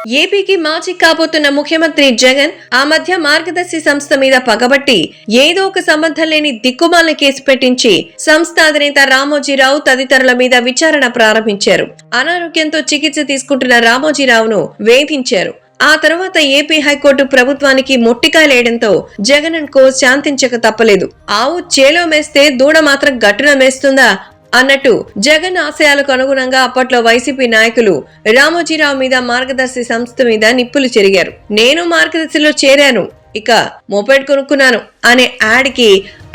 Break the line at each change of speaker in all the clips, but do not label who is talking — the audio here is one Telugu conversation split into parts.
ఏపీకి మాజీ కాబోతున్న ముఖ్యమంత్రి జగన్ ఆ మధ్య మార్గదర్శి సంస్థ మీద పగబట్టి ఏదో ఒక సంబంధం లేని దిక్కుమాలిన కేసు పెట్టించి సంస్థ అధినేత రామోజీరావు తదితరుల మీద విచారణ ప్రారంభించారు. అనారోగ్యంతో చికిత్స తీసుకుంటున్న రామోజీరావును వేధించారు. ఆ తర్వాత ఏపీ హైకోర్టు ప్రభుత్వానికి మొట్టికాయలేయడంతో జగన్ అండ్ కో శాంతించక తప్పలేదు. ఆవు చేలో మేస్తే దూడ మాత్రం గట్టున మేస్తుందా అన్నట్టు జగన్ ఆశయాలకు అనుగుణంగా అప్పట్లో వైసీపీ నాయకులు రామోజీరావు మీద మార్గదర్శి సంస్థ మీద నిప్పులు చెరిగారు. నేను మార్గదర్శిలో చేరాను, ఇక మోపెడ్ కొనుక్కున్నాను అనే యాడ్ కి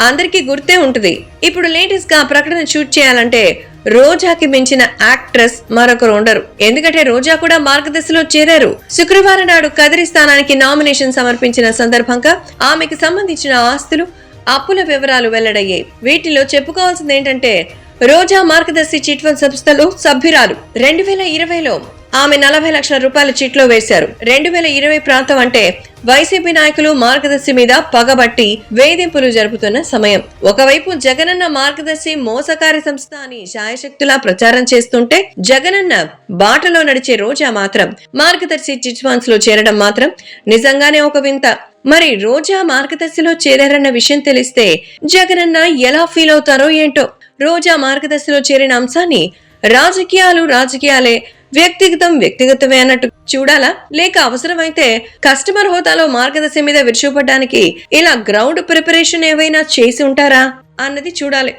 అందరికీ గుర్తే ఉంటుంది. ఇప్పుడు లేటెస్ట్ గా ప్రకటన షూట్ చేయాలంటే రోజాకి మించిన యాక్ట్రెస్ మరొకరు ఉండరు. ఎందుకంటే రోజా కూడా మార్గదర్శిలో చేరారు. శుక్రవారం నాడు కదిరి స్థానానికి నామినేషన్ సమర్పించిన సందర్భంగా ఆమెకు సంబంధించిన ఆస్తులు, అప్పుల వివరాలు వెల్లడయ్యాయి. వీటిలో చెప్పుకోవాల్సింది ఏంటంటే రోజా మార్గదర్శి చిట్ ఫండ్ సంస్థలో సభ్యురాలు. 2020లో ఆమె 40 లక్షల రూపాయల చిట్లో వేశారు. 2020 ప్రాంతం అంటే వైసీపీ నాయకులు మార్గదర్శి మీద పగబట్టి వేధింపులు జరుపుతున్న సమయం. ఒకవైపు జగనన్న మార్గదర్శి మోసకారి సంస్థ అని శాయశక్తులా ప్రచారం చేస్తుంటే, జగనన్న బాటలో నడిచే రోజా మాత్రం మార్గదర్శి చిట్ ఫండ్స్ లో చేరడం మాత్రం నిజంగానే ఒక వింత. మరి రోజా మార్గదర్శిలో చేరారన్న విషయం తెలిస్తే జగనన్న ఎలా ఫీల్ అవుతారో ఏంటో. రోజా మార్గదర్శిలో చేరిన అంశాన్ని రాజకీయాలే, వ్యక్తిగతమే అన్నట్టు చూడాలా, లేక అవసరమైతే కస్టమర్ హోదాలో మార్గదర్శి మీద విరుచుపడ్డానికి ఇలా గ్రౌండ్ ప్రిపరేషన్ ఏవైనా చేసి ఉంటారా అన్నది చూడాలి.